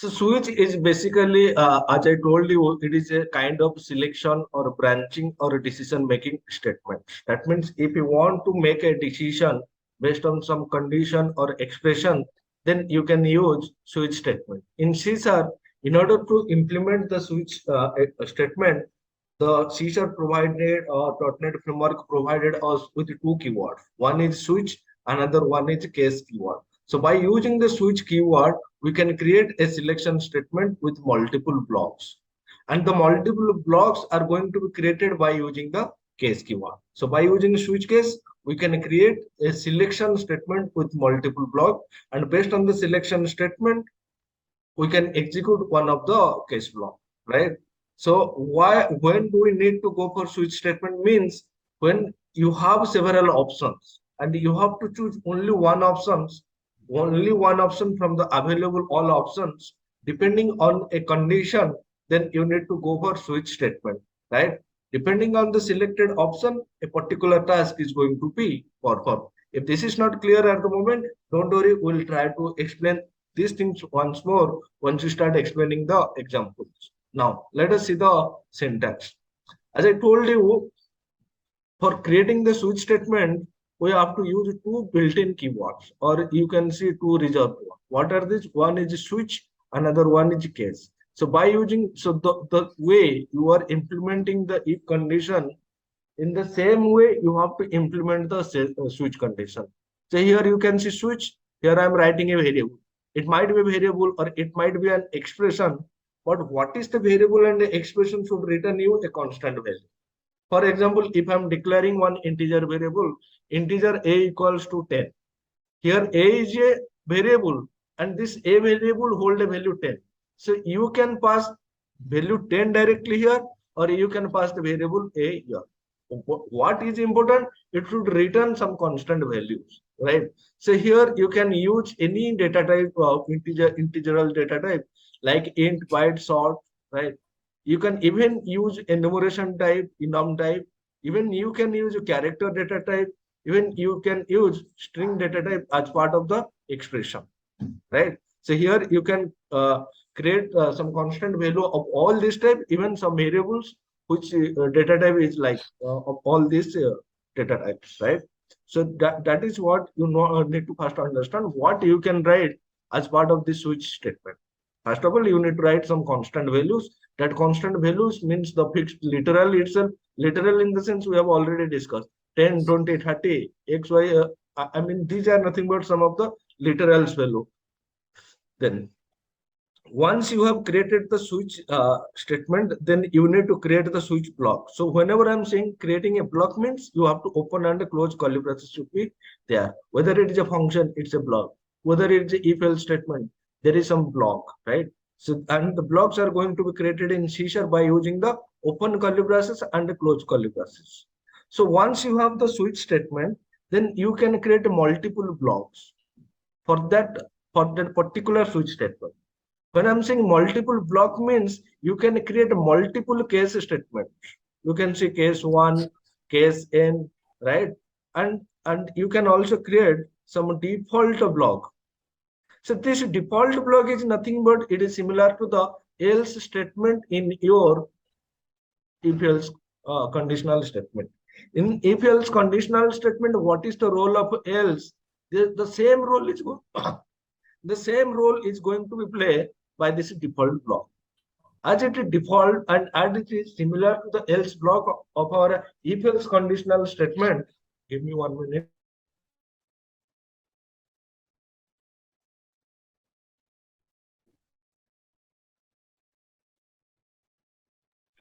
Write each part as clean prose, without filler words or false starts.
So switch is basically, as I told you, it is a kind of selection or branching or a decision making statement. That means if you want to make a decision based on some condition or expression, then you can use switch statement. In C sharp, in order to implement the switch statement, the C sharp provided or .NET framework provided us with two keywords. One is switch, another one is case keyword. So by using the switch keyword, we can create a selection statement with multiple blocks. And the multiple blocks are going to be created by using the case keyword. So by using switch case, we can create a selection statement with multiple blocks. And based on the selection statement, we can execute one of the case block, right? So when do we need to go for switch statement means when you have several options and you have to choose only one option from the available all options, depending on a condition, then you need to go for switch statement, right? Depending on the selected option, a particular task is going to be performed. If this is not clear at the moment, don't worry, we'll try to explain these things once more once you start explaining the examples. Now, let us see the syntax. As I told you, for creating the switch statement, we have to use two built-in keywords, or you can see two reserved ones. What are these? One is switch, another one is case. So by using, so the way you are implementing the if condition, in the same way you have to implement the switch condition. So here you can see switch, here I am writing a variable. It might be a variable or it might be an expression, but what is the variable and the expression should return you a constant value. For example, if I'm declaring one integer variable, integer a equals to 10. Here a is a variable and this a variable hold a value 10. So you can pass value 10 directly here, or you can pass the variable a here. What is important? It should return some constant values, right? So here you can use any data type of integral data type like int, byte, short, right? You can even use enumeration type, enum type. Even you can use a character data type. Even you can use string data type as part of the expression, right? So here you can create some constant value of all this type, even some variables which data type is like of all these data types, right? So that is what you need to first understand what you can write as part of the switch statement. First of all, you need to write some constant values. That constant values means the fixed literal itself. Literal in the sense we have already discussed 10, 20, 30, x, y. I mean, these are nothing but some of the literals value. Then once you have created the switch statement, then you need to create the switch block. So whenever I'm saying creating a block means you have to open and close curly braces should be there. Whether it is a function, it's a block. Whether it's a if else statement, there is some block, right? So and the blocks are going to be created in C# by using the open curly braces and the close curly braces. So once you have the switch statement, then you can create multiple blocks for that particular switch statement. When I'm saying multiple block means you can create multiple case statements. You can say case 1, case n, right? And you can also create some default block. So this default block is nothing but it is similar to the else statement in your if else conditional statement. In if else conditional statement, what is the role of else? The same role is the same role is going to be played by this default block. As it is default and as it is similar to the else block of our if else conditional statement. Give me 1 minute.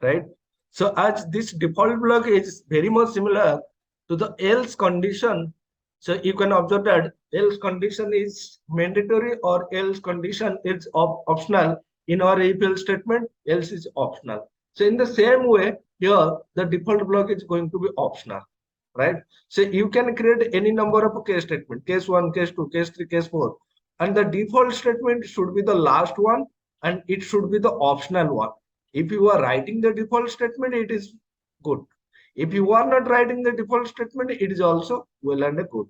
Right. So as this default block is very much similar to the else condition, so you can observe that else condition is mandatory or else condition is optional. In our if else statement, else is optional. So in the same way, here the default block is going to be optional, right? So you can create any number of case statement, case 1, case 2, case 3, case 4, and the default statement should be the last one and it should be the optional one. If you are writing the default statement, it is good. If you are not writing the default statement, it is also well and good.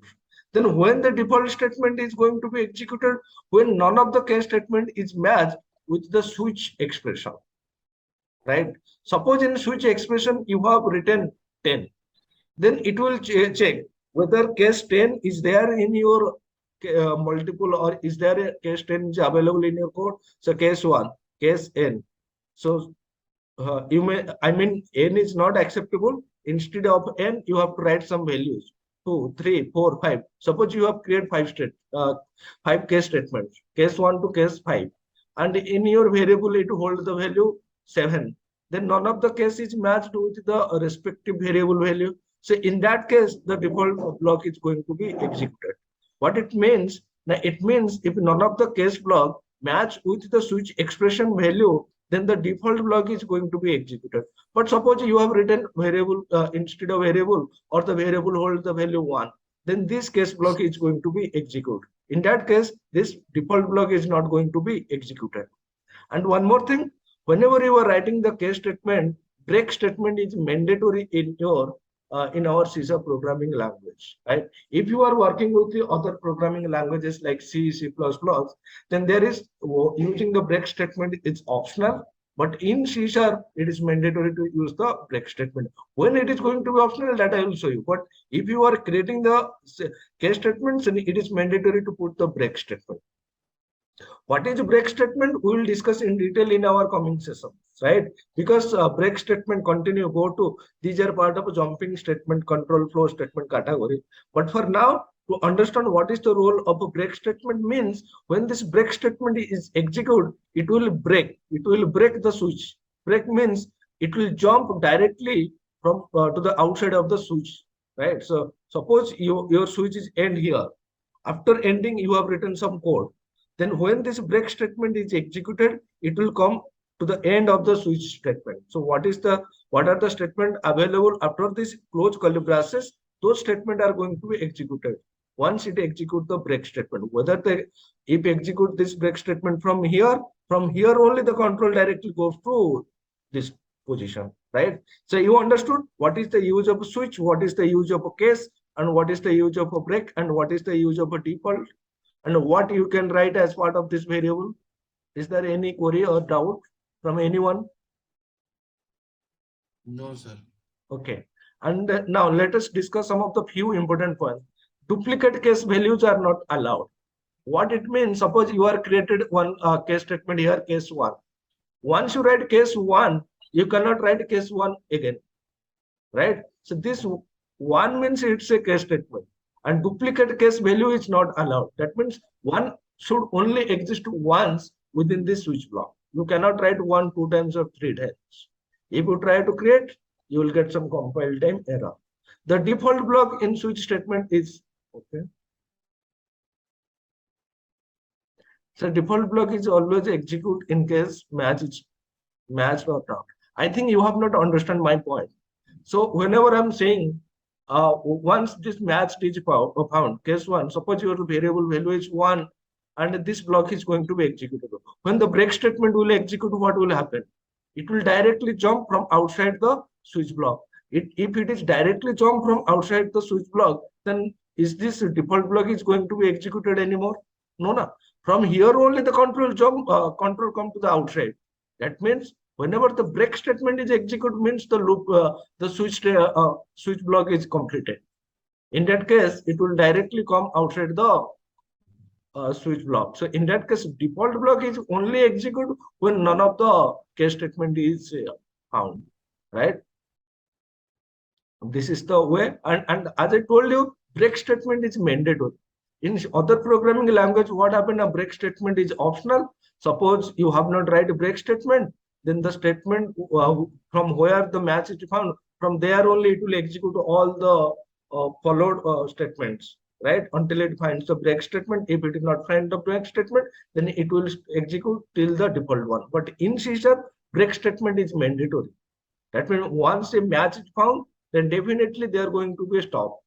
Then when the default statement is going to be executed, when none of the case statement is matched, with the switch expression, right? Suppose in switch expression you have written 10, then it will check whether case 10 is there in your multiple, or is there a case 10 is available in your code. So case 1, case n. So you may, I mean, n is not acceptable. Instead of n, you have to write some values. 2, 3, 4, 5. Suppose you have created five case statements, case 1 to case 5, and in your variable it holds the value 7. Then none of the case is matched with the respective variable value. So in that case, the default block is going to be executed. What it means? Now it means if none of the case block match with the switch expression value, then the default block is going to be executed. But suppose you have written variable instead of variable, or the variable holds the value 1, then this case block is going to be executed. In that case, this default block is not going to be executed. And one more thing, whenever you are writing the case statement, break statement is mandatory in your in our C# programming language, right? If you are working with the other programming languages like C, C++, then there is using the break statement is optional. But in C#, it is mandatory to use the break statement. When it is going to be optional, that I will show you. But if you are creating the case statements, then it is mandatory to put the break statement. What is break statement? We will discuss in detail in our coming sessions, right? Because break statement continue go to, these are part of a jumping statement, control flow statement category. But for now, to understand what is the role of a break statement means, when this break statement is executed, it will break the switch. Break means it will jump directly from to the outside of the switch, right? So suppose your switch is end here. After ending, you have written some code. Then when this break statement is executed, it will come to the end of the switch statement. So what are the statement available after this close curly braces? Those statements are going to be executed once it execute the break statement. If execute this break statement from here only the control directly goes to this position, right? So you understood what is the use of a switch, what is the use of a case, and what is the use of a break, and what is the use of a default, and what you can write as part of this variable. Is there any query or doubt from anyone? No, sir. Okay. And now let us discuss some of the few important points. Duplicate case values are not allowed. What it means, suppose you are created one case statement here, case 1. Once you write case 1, you cannot write case 1 again, right? So this 1 means it's a case statement. And duplicate case value is not allowed. That means 1 should only exist once within this switch block. You cannot write 1 2 times or 3 times. If you try to create, you will get some compile time error. The default block in switch statement is okay. So default block is always execute in case match is matched or not. I think you have not understand my point. So whenever I'm saying once this match is found, case 1, suppose your variable value is 1 and this block is going to be executable. When the break statement will execute, what will happen? It will directly jump from outside the switch block. If it is directly jump from outside the switch block, then is this default block is going to be executed anymore? No. From here only the control control come to the outside. That means whenever the break statement is executed, means the loop, the switch block is completed. In that case, it will directly come outside the switch block. So in that case, default block is only executed when none of the case statement is found, right? This is the way. And as I told you, break statement is mandatory. In other programming language, what happened? A break statement is optional. Suppose you have not write a break statement, then the statement from where the match is found, from there only it will execute all the followed statements, right? Until it finds the break statement. If it is not find the break statement, then it will execute till the default one. But in C#, break statement is mandatory. That means once a match is found, then definitely there are going to be a stop.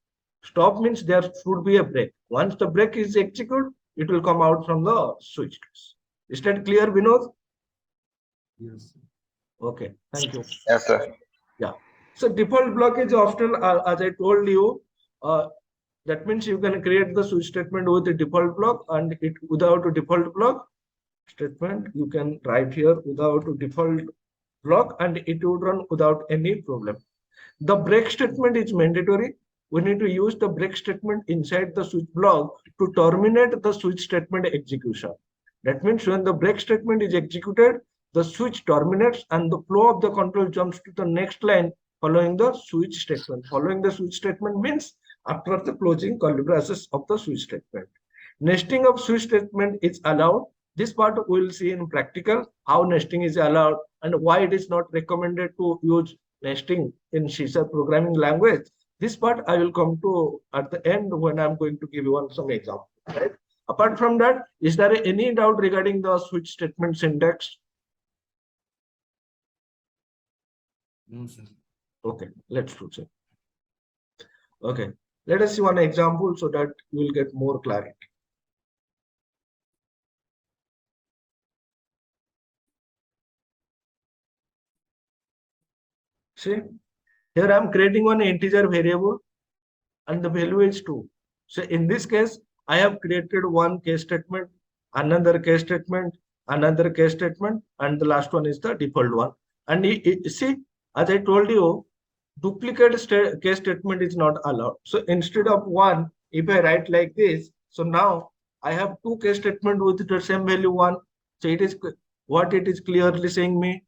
Stop means there should be a break. Once the break is executed, it will come out from the switch case. Is that clear, Vinod? Yes. Okay, thank you. Yes, sir. Yeah. So default block is optional, as I told you. That means you can create the switch statement with a default block, and it without a default block, statement you can write here without default block, and it would run without any problem. The break statement is mandatory. We need to use the break statement inside the switch block to terminate the switch statement execution. That means when the break statement is executed, the switch terminates and the flow of the control jumps to the next line following the switch statement. Following the switch statement means after the closing curly braces of the switch statement. Nesting of switch statement is allowed. This part we will see in practical how nesting is allowed and why it is not recommended to use nesting in C# programming language. This part I will come to at the end when I'm going to give you some example. Right? Apart from that, is there any doubt regarding the switch statement syntax? No, sir. Okay, let's proceed. Okay, let us see one example so that you will get more clarity. See, here I'm creating one integer variable and the value is 2. So in this case, I have created one case statement, another case statement, another case statement, and the last one is the default one. And see, as I told you, duplicate case statement is not allowed. So instead of one, if I write like this, so now I have two case statement with the same value 1. So it is what it is clearly saying me.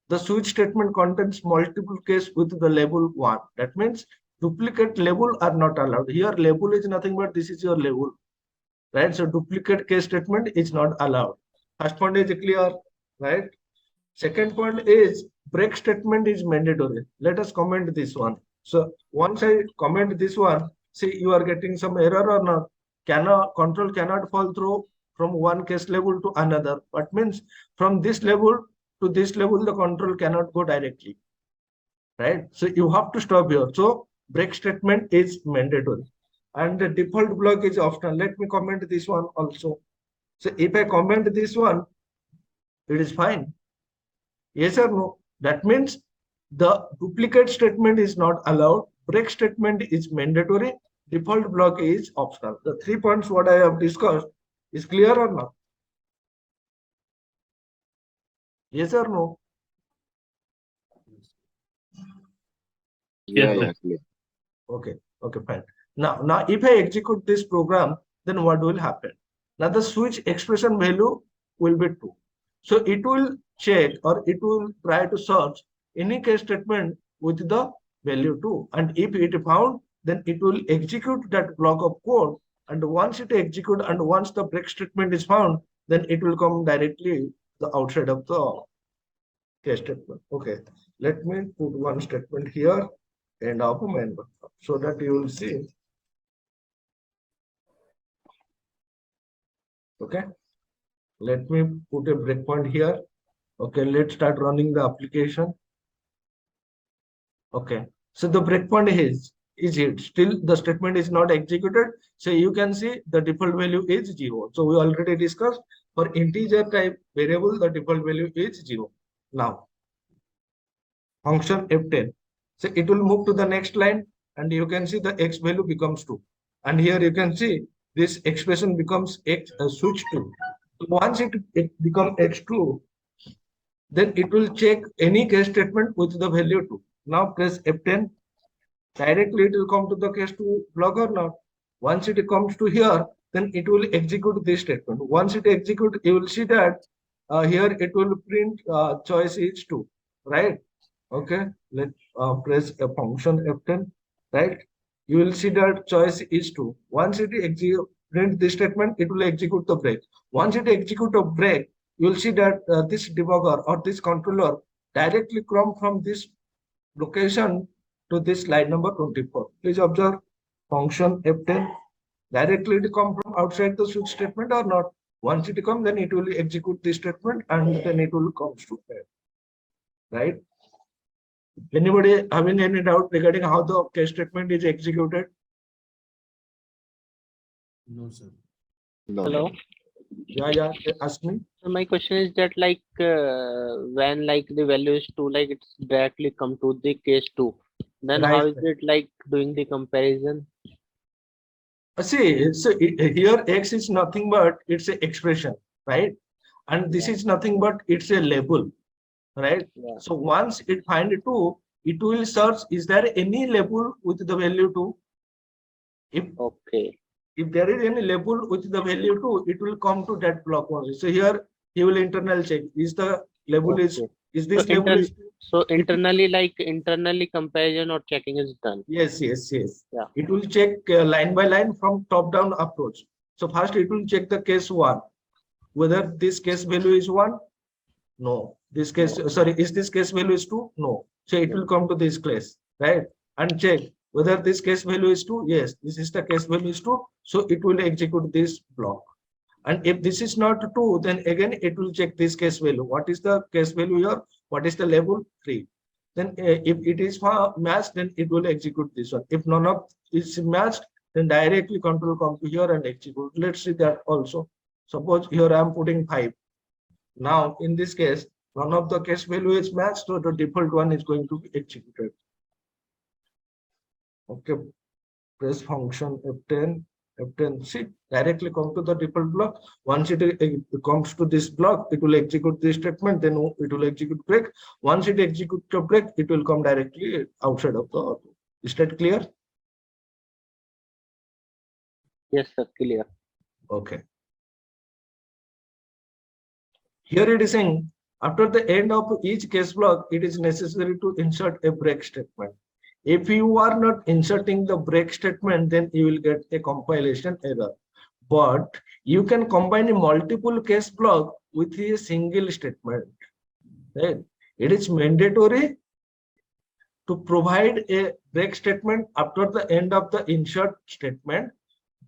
The switch statement contains multiple case with the label 1. That means duplicate label are not allowed. Here label is nothing but this is your label, right? So duplicate case statement is not allowed. First point is clear, right? Second point is break statement is mandatory. Let us comment this one. So once I comment this one, see you are getting some error or not. Control cannot fall through from one case level to another. What means from this level to this level, the control cannot go directly, right? So you have to stop here. So break statement is mandatory and the default block is optional. Let me comment this one also. So if I comment this one, it is fine. Yes or no? That means the duplicate statement is not allowed. Break statement is mandatory. Default block is optional. The 3 points what I have discussed is clear or not? Yes or no? Yeah, clear. Okay, fine. Now if I execute this program, then what will happen? Now the switch expression value will be 2. So it will check or it will try to search any case statement with the value 2. And if it found, then it will execute that block of code. And once it execute and once the break statement is found, then it will come directly the outside of the case statement. Okay, let me put one statement here and of main so that you will see. Okay, let me put a breakpoint here. Okay, let's start running the application. Okay, so the breakpoint is it still the statement is not executed. So you can see the default value is 0. So we already discussed for integer type variable the default value is 0. Now function F10. So it will move to the next line and you can see the x value becomes 2. And here you can see this expression becomes x switch to. Once it becomes x2, then it will check any case statement with the value 2. Now press F10. Directly it will come to the case 2 block or not. Once it comes to here, then it will execute this statement. Once it executes, you will see that here it will print choice is 2, right? Okay, let's press a function F10, right? You will see that choice is 2. Once it print this statement, it will execute the break. Once it execute a break, you will see that this debugger or this controller directly come from this location to this line number 24. Please observe function F10 directly it come from outside the switch statement or not. Once it come, then it will execute this statement and then it will come to there, right? Anybody having any doubt regarding how the case statement is executed? No, sir. No. Hello. Yeah, ask me. So my question is that when the value is 2, it's directly come to the case 2. Then how Right. is it doing the comparison? See, so here x is nothing but it's an expression, right? and this Yeah. is nothing but it's a label, right? Yeah. So once it find 2, it will search, is there any label with the value 2? Okay. If there is any label with the value 2, it will come to that block only. So here he will internal check, is the label Okay. is So this label is so if it- internally comparison or checking is done. yes. Yeah. It will check line by line from top down approach. So first it will check the case 1, whether this case value is 1. No. This case, sorry, is this case value is 2? No. So it will come to this case, right? And check whether this case value is 2. Yes, this is the case value is 2. So it will execute this block. And if this is not 2, then again it will check this case value. What is the case value here? What is the label? 3. Then if it is matched, then it will execute this one. If none of is matched, then directly control come to here and execute. Let's see that also. Suppose here I am putting 5. Now in this case, none of the case value is matched, so the default one is going to be executed. Okay, press function F10, see, directly come to the default block. Once it comes to this block, it will execute this statement, then it will execute break. Once it executes the break, it will come directly outside of the auto. Is that clear? Yes, sir. Clear. Okay. Here it is saying, after the end of each case block, it is necessary to insert a break statement. If you are not inserting the break statement, then you will get a compilation error. But you can combine a multiple case block with a single statement. Right? It is mandatory to provide a break statement after the end of the insert statement.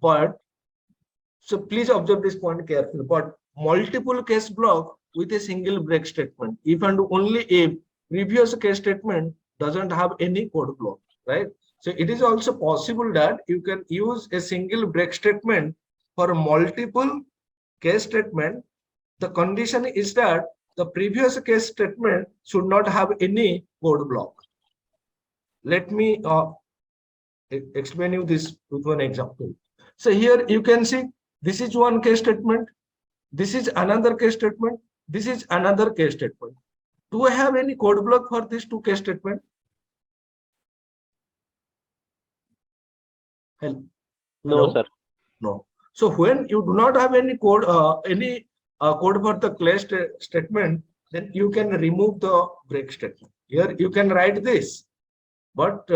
But so please observe this point carefully. But multiple case block with a single break statement, if and only if previous case statement doesn't have any code block, right? So it is also possible that you can use a single break statement for multiple case statement. The condition is that the previous case statement should not have any code block. Let me explain you this with one example. So here you can see this is one case statement, this is another case statement, this is another case statement. Do I have any code block for these 2 case statements? No, Hello? sir. No. So when you do not have any code, code for the case statement, then you can remove the break statement. Here you can write this, but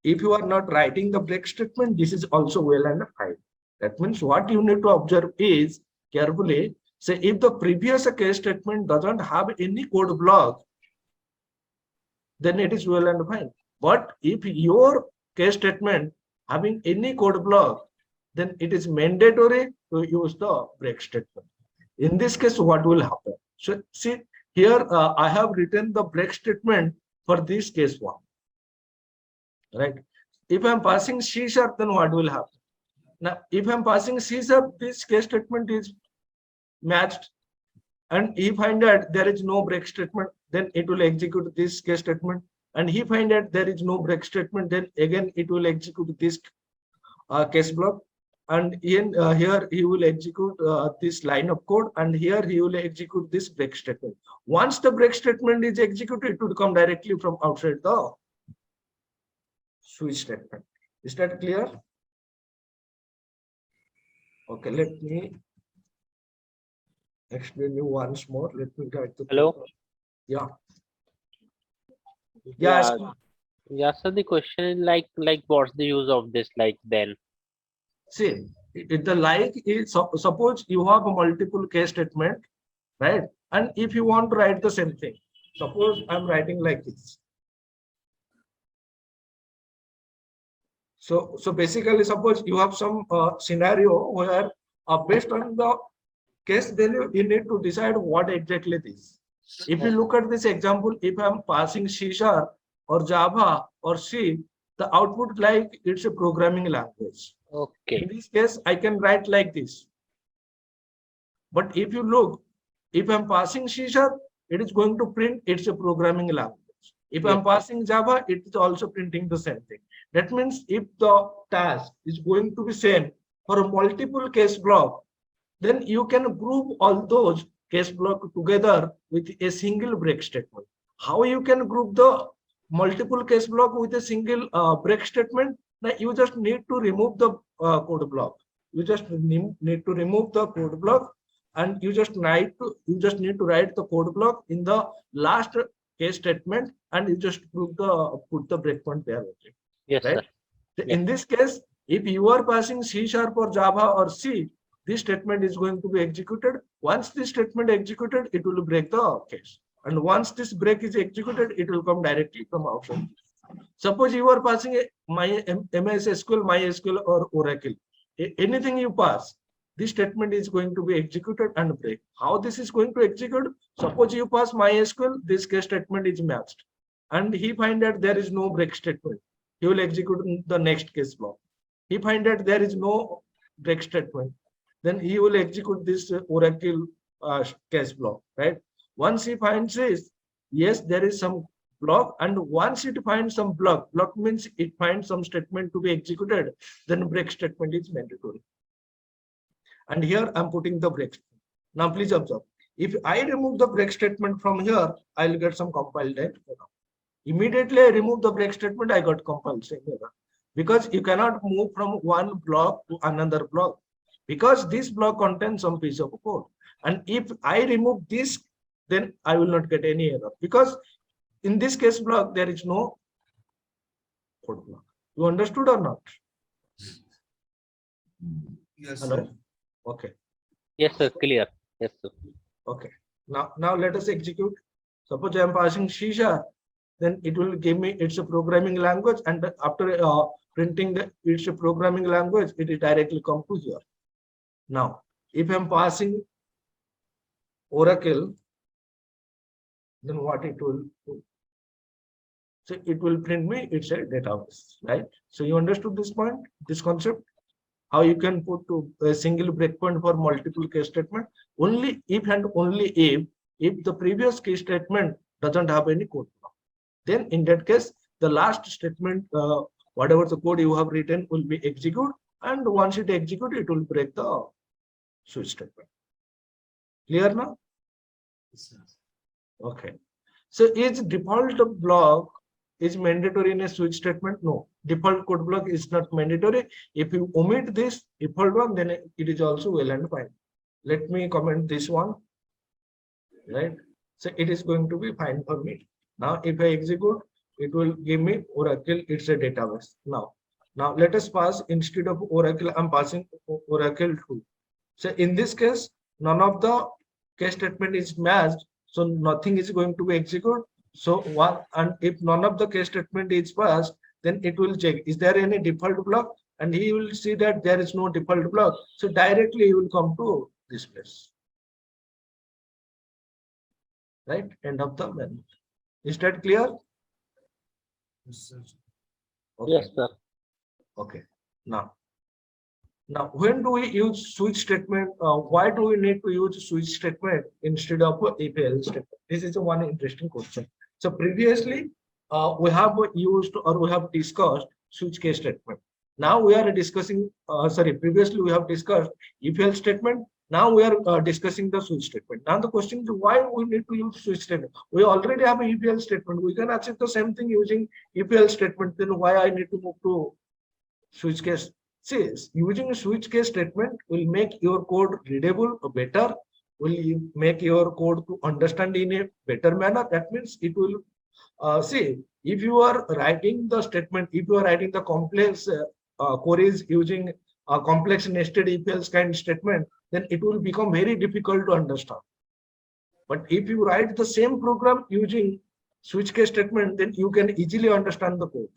if you are not writing the break statement, this is also well and fine. That means what you need to observe is carefully. Say if the previous case statement doesn't have any code block, then it is well and fine. But if your case statement having any code block, then it is mandatory to use the break statement. In this case, what will happen? So see here, I have written the break statement for this case 1. Right? If I'm passing C#, then what will happen? Now, if I'm passing C#, this case statement is matched, and he find that there is no break statement, then it will execute this case statement. And he find that there is no break statement, then again it will execute this case block. And here he will execute this line of code, and here he will execute this break statement. Once the break statement is executed, it will come directly from outside the switch statement. Is that clear? Okay, let me explain you once more. Let me write the Hello? code. Yeah. Yeah. Yeah, so the question is like what's the use of this then? See, the like is suppose you have a multiple case statement, right? And if you want to write the same thing, suppose I'm writing like this. So basically, suppose you have some scenario where based on the case value, you need to decide what exactly it is. If you look at this example, if I'm passing C# or Java or C, the output like it's a programming language. Okay. In this case, I can write like this. But if you look, if I'm passing C#, it is going to print it's a programming language. If I'm passing Java, it is also printing the same thing. That means if the task is going to be same for a multiple case block, then you can group all those case block together with a single break statement. How you can group the multiple case block with a single break statement? Now you just need to remove the code block. You just need to remove the code block, and you just need to write the code block in the last case statement, and you just put the breakpoint there. Yes, Right? sir. So Yeah. in this case, if you are passing C# or Java or C, this statement is going to be executed. Once this statement executed, it will break the case. And once this break is executed, it will come directly from outside. Suppose you are passing a MS SQL, MySQL, or Oracle. Anything you pass, this statement is going to be executed and break. How this is going to execute? Suppose you pass MySQL, this case statement is matched, and he find that there is no break statement. He will execute the next case block. He find that there is no break statement, then he will execute this Oracle case block, right? Once he finds this, yes, there is some block, and once it finds some block means it finds some statement to be executed, then break statement is mandatory. And here I'm putting the break. Now please observe, if I remove the break statement from here, I'll get some compiled error. Immediately I remove the break statement, I got compiled same error. Because you cannot move from one block to another block, because this block contains some piece of code. And if I remove this, then I will not get any error, because in this case block, there is no code block. You understood or not? Yes, Hello? sir. Okay. Yes, sir. Clear. Yes, sir. Okay. Now let us execute. Suppose I am passing C#, then it will give me it's a programming language, and after printing it's a programming language, it will directly come to here. Now, if I'm passing Oracle, then what it will do? So it will print me it's a database, right? So you understood this point, this concept, how you can put to a single breakpoint for multiple case statement, only if and only if the previous case statement doesn't have any code block. Then in that case, the last statement, whatever the code you have written will be executed, and once it executes, it will break the switch statement. Clear now? Yes, sir. Okay. So is default block is mandatory in a switch statement? No. Default code block is not mandatory. If you omit this default block, then it is also well and fine. Let me comment this one. Right. So it is going to be fine for me. Now, if I execute, it will give me Oracle. It's a database. Now let us pass, instead of Oracle, I'm passing Oracle 2. So in this case, none of the case statement is matched, so nothing is going to be executed. So one, and if none of the case statement is passed, then it will check, is there any default block? And he will see that there is no default block. So directly he will come to this place. Right? End of the menu. Is that clear? Yes, sir. Okay. Yes, sir. Okay. Now, when do we use switch statement? Why do we need to use switch statement instead of if else statement? This is one interesting question. So previously, we have used or we have discussed switch case statement. Now we are discussing, previously we have discussed if else statement. Now we are discussing the switch statement. Now the question is, why we need to use switch statement? We already have a if else statement. We can achieve the same thing using if else statement. Then why I need to move to switch case? Says using a switch case statement will make your code readable better, will make your code to understand in a better manner. That means it will see, if you are writing the statement, if you are writing the complex queries using a complex nested if else kind statement, then it will become very difficult to understand. But if you write the same program using switch case statement, then you can easily understand the code.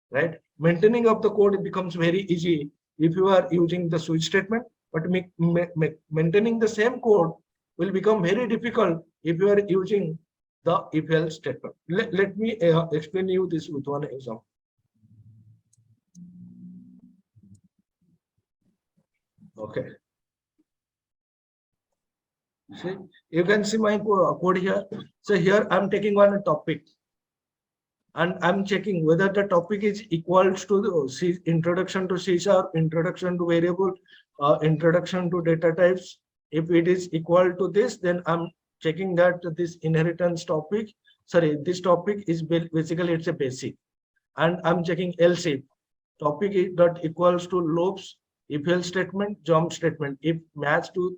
Right? Maintaining of the code becomes very easy if you are using the switch statement, but maintaining the same code will become very difficult if you are using the if else statement. Let me explain you this with one example. Okay. See, you can see my code here. So here I'm taking one topic, and I'm checking whether the topic is equals to the introduction to C#, introduction to variable, introduction to data types, If it is equal to this, then I'm checking that this inheritance topic, sorry, this topic is basically it's a basic, and I'm checking else if topic is dot equals to loops, if else statement, jump statement. If match to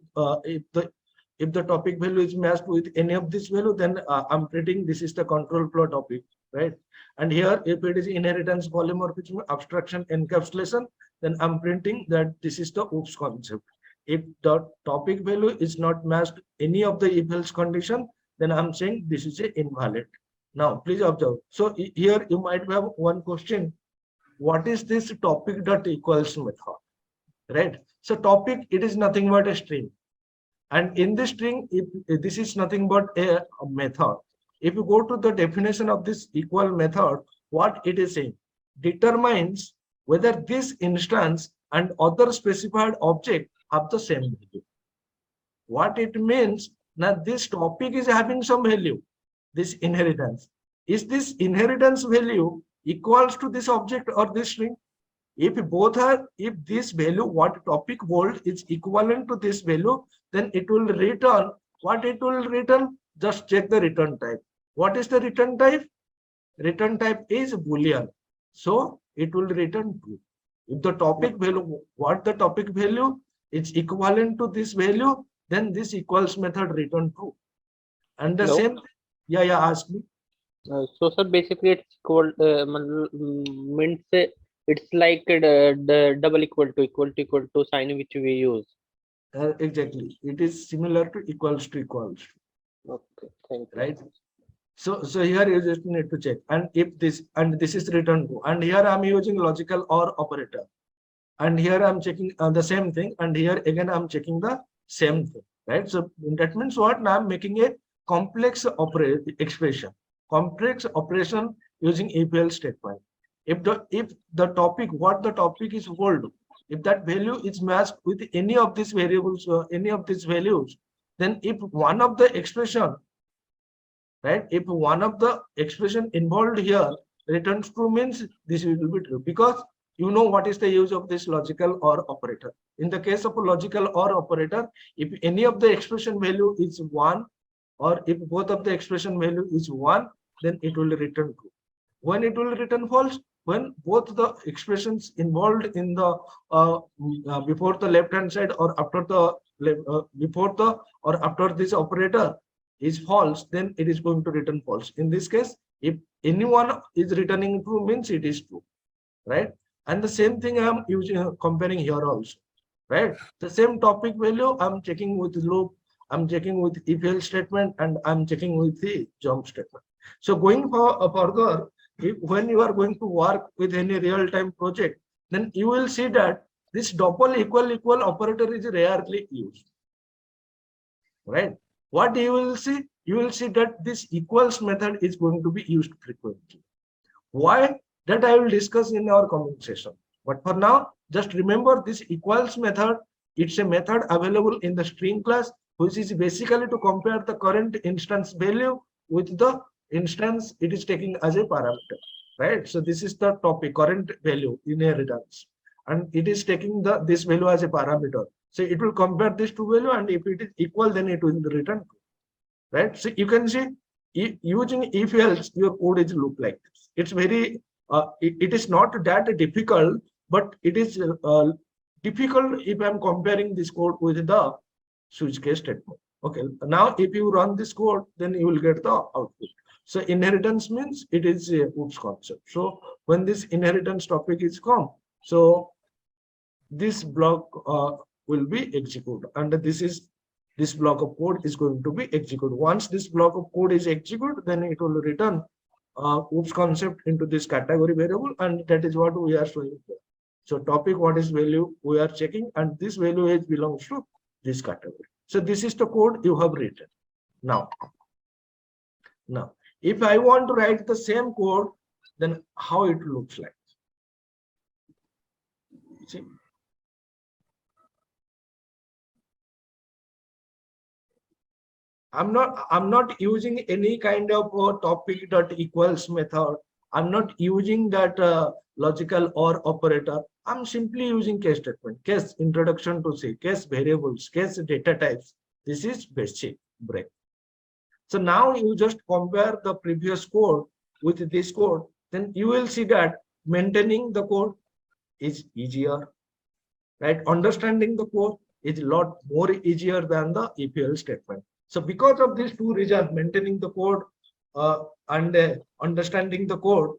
if the topic value is matched with any of this value, then I'm printing this is the control flow topic, right? And here, if it is inheritance, polymorphism, abstraction, encapsulation, then I'm printing that this is the OOPS concept. If the topic value is not matched any of the if else condition, then I'm saying this is a invalid. Now, please observe. So here you might have one question. What is this topic dot equals method, right? So topic, it is nothing but a string. And in this string, if this is nothing but a method. If you go to the definition of this equal method, what it is saying? Determines whether this instance and other specified object have the same value. What it means, now this topic is having some value, this inheritance. Is this inheritance value equals to this object or this string? If both are, if this value, what topic hold is equivalent to this value, then it will return, what it will return? Just check the return type. What is the return type? Return type is Boolean. So it will return true. If the topic value, what the topic value is equivalent to this value, then this equals method return true. And the Hello? same, yeah, ask me. So sir, basically it's equal means it's like the double equal to sign which we use. Exactly. It is similar to equals to equals. Okay, thank you. Right. So here you just need to check, and if this and this is return true, and here I'm using logical OR operator, and here I'm checking the same thing, and here again I'm checking the same thing, right? So that means what? Now I'm making a complex expression, complex operation using if else statement. If the topic, what the topic is hold, if that value is matched with any of these variables or any of these values, then if one of the expression, right, if one of the expression involved here returns true, means this will be true, because you know what is the use of this logical OR operator. In the case of a logical OR operator, if any of the expression value is 1, or if both of the expression value is 1, then it will return true. When it will return false? When both the expressions involved in the before the left hand side or after the before the or after this operator is false, then it is going to return false. In this case, if anyone is returning true, means it is true, right? And the same thing I am using, comparing here also, right? The same topic value I'm checking with loop, I'm checking with if else statement, and I'm checking with the jump statement. So going further, when you are going to work with any real-time project, then you will see that this double equal operator is rarely used, right? What you will see? You will see that this equals method is going to be used frequently. Why? That I will discuss in our comment session. But for now, just remember this equals method. It's a method available in the string class, which is basically to compare the current instance value with the instance it is taking as a parameter, right? So this is the topic, current value inheritance, and it is taking this value as a parameter. So it will compare this two value, and if it is equal, then it will return true, right? So you can see using if else, your code is look like this. It's very it is not that difficult, but it is difficult if I'm comparing this code with the switch case statement. Okay, now if you run this code, then you will get the output. So inheritance means it is a OOPS concept. So when this inheritance topic is come, so this block will be executed, and this block of code is going to be executed. Once this block of code is executed, then it will return OOPS concept into this category variable, and that is what we are showing here. So topic, what is value we are checking, and this value is belongs to this category. So this is the code you have written. Now, if I want to write the same code, then how it looks like? See, I'm not using any kind of topic dot equals method. I'm not using that logical OR operator. I'm simply using case statement, case introduction to C, case variables, case data types. This is basic break. So now you just compare the previous code with this code, then you will see that maintaining the code is easier, right? Understanding the code is a lot more easier than the EPL statement. So because of these two reasons, maintaining the code and understanding the code,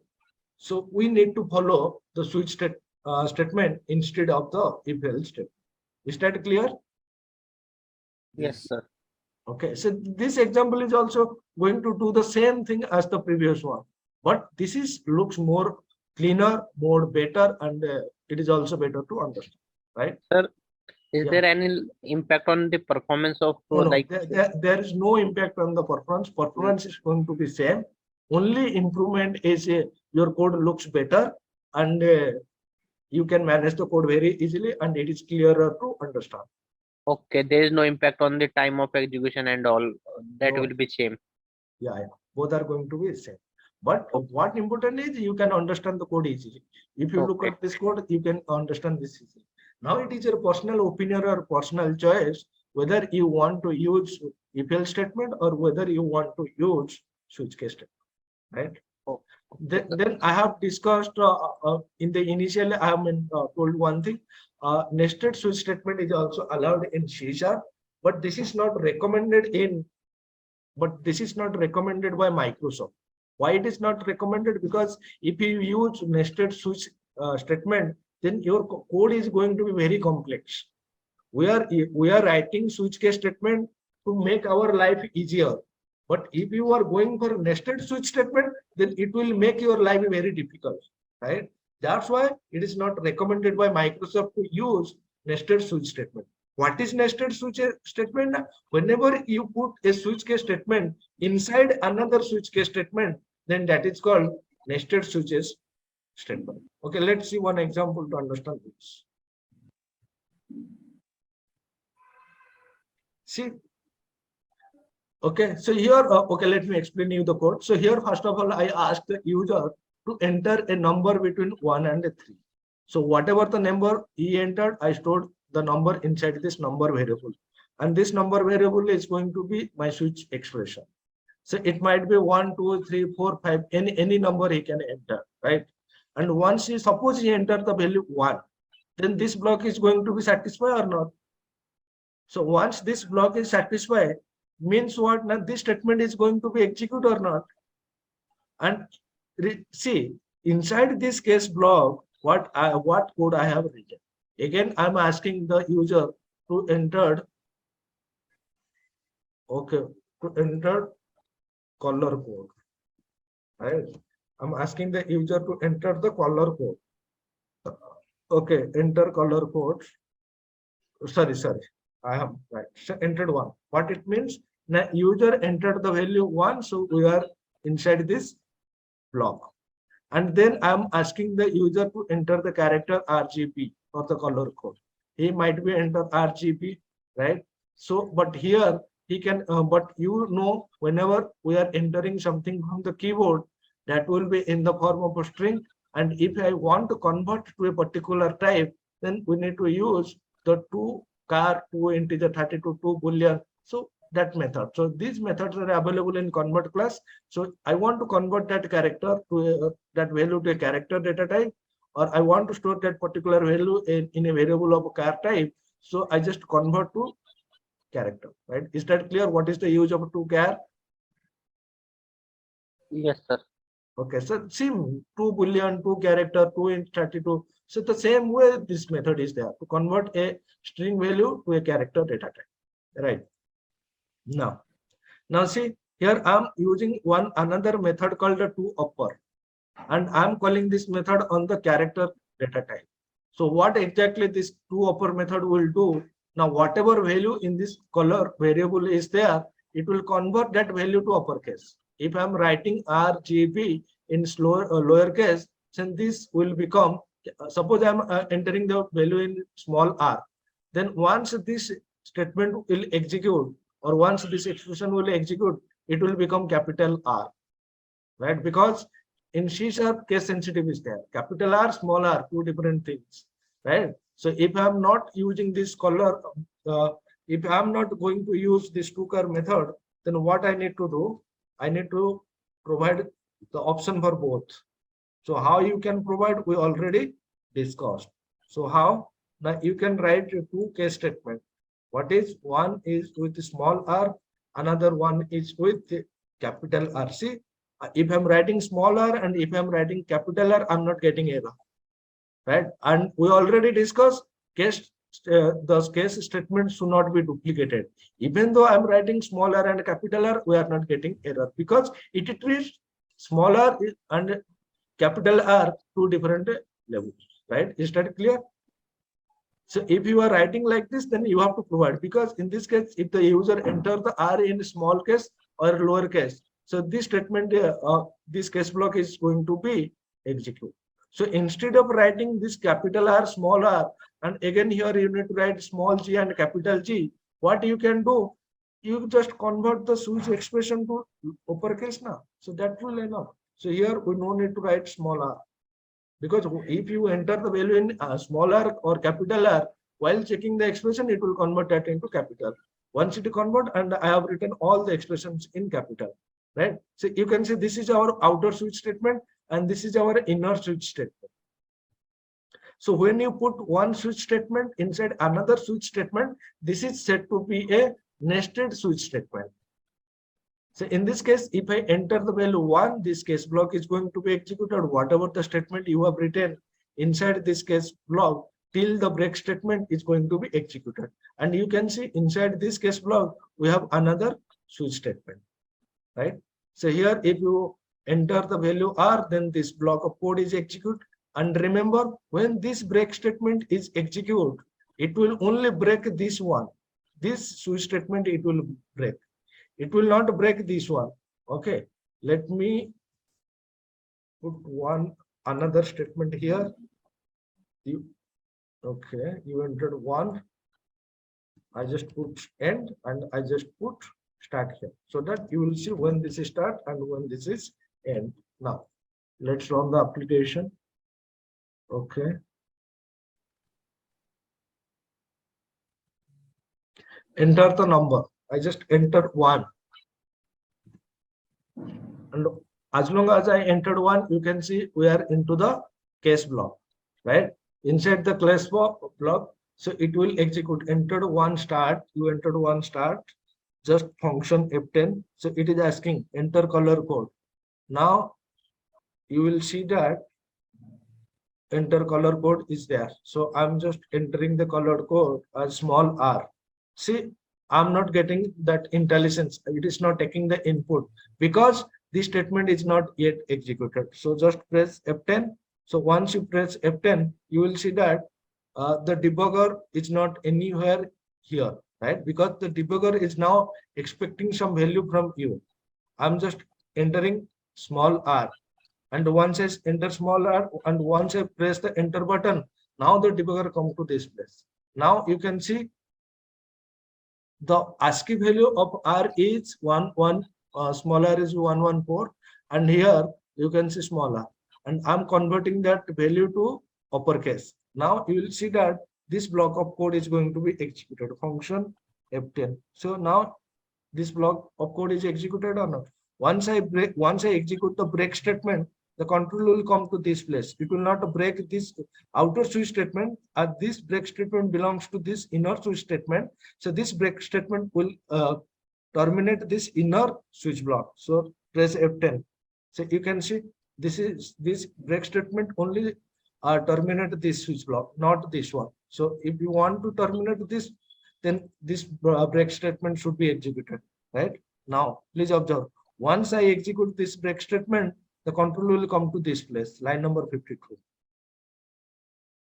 so we need to follow the switch statement instead of the EPL statement. Is that clear? Yes, sir. Okay, so this example is also going to do the same thing as the previous one, but this is looks more cleaner, more better, and it is also better to understand, right? Is Yeah. there any impact on the performance of No, like there is no impact on the performance. Performance is going to be same. Only improvement is your code looks better, and you can manage the code very easily, and it is clearer to understand. okay, there is no impact on the time of execution and all that No. will be same. Yeah, both are going to be same. But what important is you can understand the code easily. If you look Okay. at this code, you can understand this easily. Now it is your personal opinion or personal choice whether you want to use EPL statement or whether you want to use switch case statement, right? Oh, Then I have discussed in the initial I have told one thing. Nested switch statement is also allowed in C#, but this is not recommended in. But this is not recommended by Microsoft. Why it is not recommended? Because if you use nested switch statement, then your code is going to be very complex. We are writing switch case statement to make our life easier. But if you are going for nested switch statement, then it will make your life very difficult, right? That's why it is not recommended by Microsoft to use nested switch statement. What is nested switch statement? Whenever you put a switch case statement inside another switch case statement, then that is called nested switches statement. Okay, let's see one example to understand this. See, okay, so here, okay, let me explain you the code. So here, first of all, I ask the user to enter a number between 1 and 3. So whatever the number he entered, I stored the number inside this number variable. And this number variable is going to be my switch expression. So it might be 1, 2, 3, 4, 5, any number he can enter, right? And once he suppose he entered the value 1, then this block is going to be satisfied or not? So once this block is satisfied, means what? Now this statement is going to be executed or not? And see, inside this case block, what code I have written? Again, I'm asking the user to enter, okay, to enter color code, right? I'm asking the user to enter the color code. Okay, enter color code. Sorry, I have right. So entered 1. What it means? Now user entered the value 1, so we are inside this block. And then I'm asking the user to enter the character RGB for the color code. He might be enter RGB, right? So, but here he can, but you know, whenever we are entering something from the keyboard, that will be in the form of a string. And if I want to convert to a particular type, then we need to use the 2 char, 2 integer, 32, 2 boolean. So that method. So these methods are available in convert class. So I want to convert that character to that value to a character data type, or I want to store that particular value in a variable of a char type. So I just convert to character, right? Is that clear? What is the use of 2 char? Yes, sir. Okay, so same 2 boolean, 2 character, 2 int 32. So the same way this method is there to convert a string value to a character data type, right? Now see here I'm using another method called the toUpper, and I'm calling this method on the character data type. So what exactly this toUpper method will do? Now whatever value in this color variable is there, it will convert that value to uppercase. If I'm writing RGB in lowercase, then this will become, suppose I'm entering the value in small r. Then once this statement will execute, or once this expression will execute, it will become capital R, right? Because in C# case sensitive is there. Capital R, small r, two different things. right? So if I'm not using this color, if I'm not going to use this two-car method, then what I need to do? I need to provide the option for both. So how you can provide, we already discussed. So how? Now you can write two case statement. What is one is with small r, another one is with capital R. See, if I'm writing small r and if I'm writing capital R, I'm not getting error, right? And we already discussed case the case statement should not be duplicated. Even though I'm writing small r and capital R, we are not getting error because it treats small r and capital R two different levels, right? Is that clear? So if you are writing like this, then you have to provide, because in this case, if the user enter the R in small case or lower case, so this statement, this case block is going to be executed. So instead of writing this capital R, small r, and again here you need to write small g and capital G, what you can do, you just convert the switch expression to uppercase now. So that will enough. So here we no need to write small r, because if you enter the value in small r or capital R, while checking the expression, it will convert that into capital. Once it convert, and I have written all the expressions in capital, right? So you can see this is our outer switch statement and this is our inner switch statement. So when you put one switch statement inside another switch statement, this is said to be a nested switch statement. So in this case, if I enter the value 1, this case block is going to be executed. Whatever the statement you have written inside this case block till the break statement is going to be executed. And you can see inside this case block, we have another switch statement, right? So here, if you enter the value R, then this block of code is executed. And remember, when this break statement is executed, it will only break this one. This switch statement, it will break. It will not break this one. Okay, let me put another statement here. You entered 1. I just put end and I just put start here, so that you will see when this is start and when this is end. Now let's run the application. Okay. Enter the number. I just entered 1. And as long as I entered 1, you can see we are into the case block, right? Inside the case block, so it will execute. Entered 1 start, you entered 1 start, just function F10. So it is asking enter color code. Now you will see that enter color code is there. So I'm just entering the color code as small r. See, I'm not getting that intelligence. It is not taking the input because this statement is not yet executed. So just press F10. So once you press F10, you will see that the debugger is not anywhere here, right? Because the debugger is now expecting some value from you. I'm just entering small r. And once I enter small r and once I press the enter button, now the debugger comes to this place. Now you can see the ASCII value of R is 1, small r is 114, and here you can see small r, and I'm converting that value to uppercase. Now you will see that this block of code is going to be executed. Function F10. So now this block of code is executed or not. Once I execute the break statement, the control will come to this place. It will not break this outer switch statement, as this break statement belongs to this inner switch statement. So this break statement will terminate this inner switch block. So press F10. So you can see this break statement only terminate this switch block, not this one. So if you want to terminate this, then this break statement should be executed, right? Now please observe, once I execute this break statement, the control will come to this place, line number 52.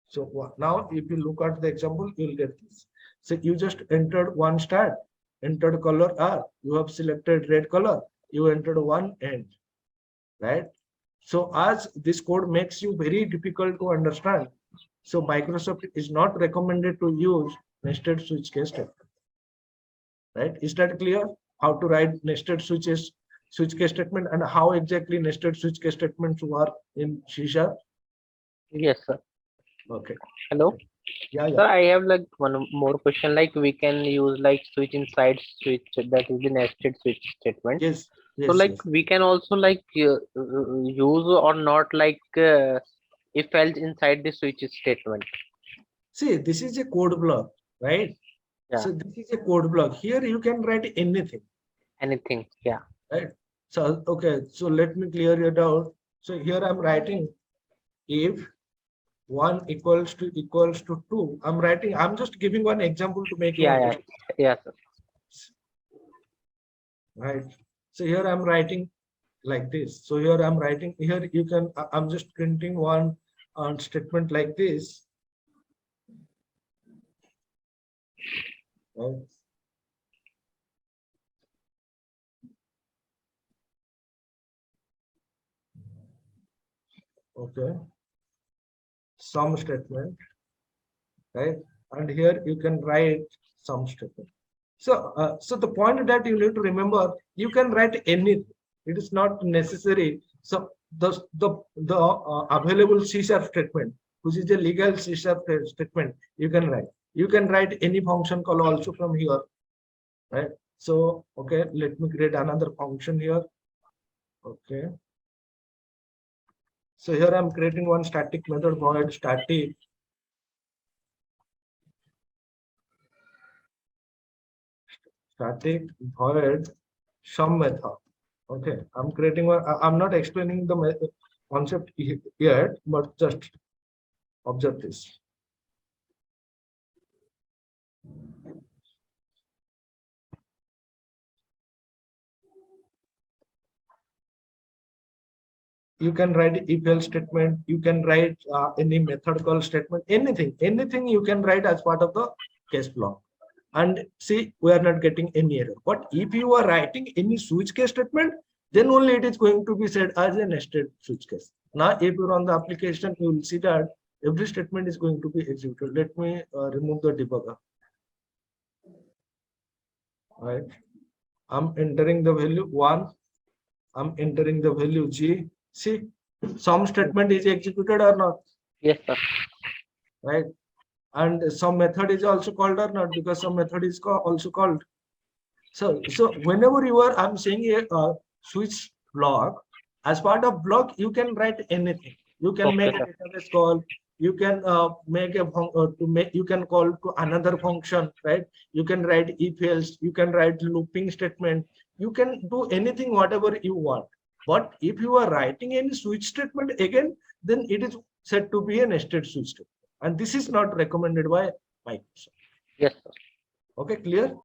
So now if you look at the example, you will get this. So you just entered 1 start, entered color R, you have selected red color, you entered 1 end, right? So as this code makes you very difficult to understand, so Microsoft is not recommended to use nested switch case statement, right? Is that clear? How to write nested switch case statement and how exactly nested switch case statements work in C#? Yes, sir. Okay. Hello. Yeah, Sir, yeah. I have like one more question. Like we can use like switch inside switch, that is the nested switch statement. Yes, So yes, like yes. we can also like use or not like if else inside the switch statement. See, this is a code block, right? Yeah. So this is a code block. Here you can write anything, Anything. Yeah. right? So, okay, so let me clear your doubt. So here I'm writing if 1 equals to 2. I'm just giving one example to make you Yeah. understand, Yeah. Yeah, sir. right? So here I'm writing like this. So here I'm writing, here you can, I'm just printing one statement like this. Right? Okay, some statement, right? And here you can write some statement. So the point that you need to remember, you can write anything. It is not necessary. So the available C# statement, which is a legal C# statement, you can write. You can write any function call also from here, right? So okay, let me create another function here. Okay. So here I'm creating one static method void static void some method. Okay, I'm creating one. I'm not explaining the concept yet, but just observe this. You can write if else statement. You can write any method call statement. Anything you can write as part of the case block. And see, we are not getting any error. But if you are writing any switch case statement, then only it is going to be said as a nested switch case. Now, if you run the application, you will see that every statement is going to be executed. Let me remove the debugger. Right. I'm entering the value 1. I'm entering the value G. See, some statement is executed or not, Yes, sir. right? And some method is also called or not, because some method is also called. So whenever you are, I'm saying a switch block, as part of block, you can write anything. You can Okay, make a sir. database call. You can you can call to another function, right? You can write if else. You can write looping statement. You can do anything, whatever you want. But if you are writing any switch statement again, then it is said to be a nested switch statement, and this is not recommended by Microsoft. Yes, sir. Okay, clear?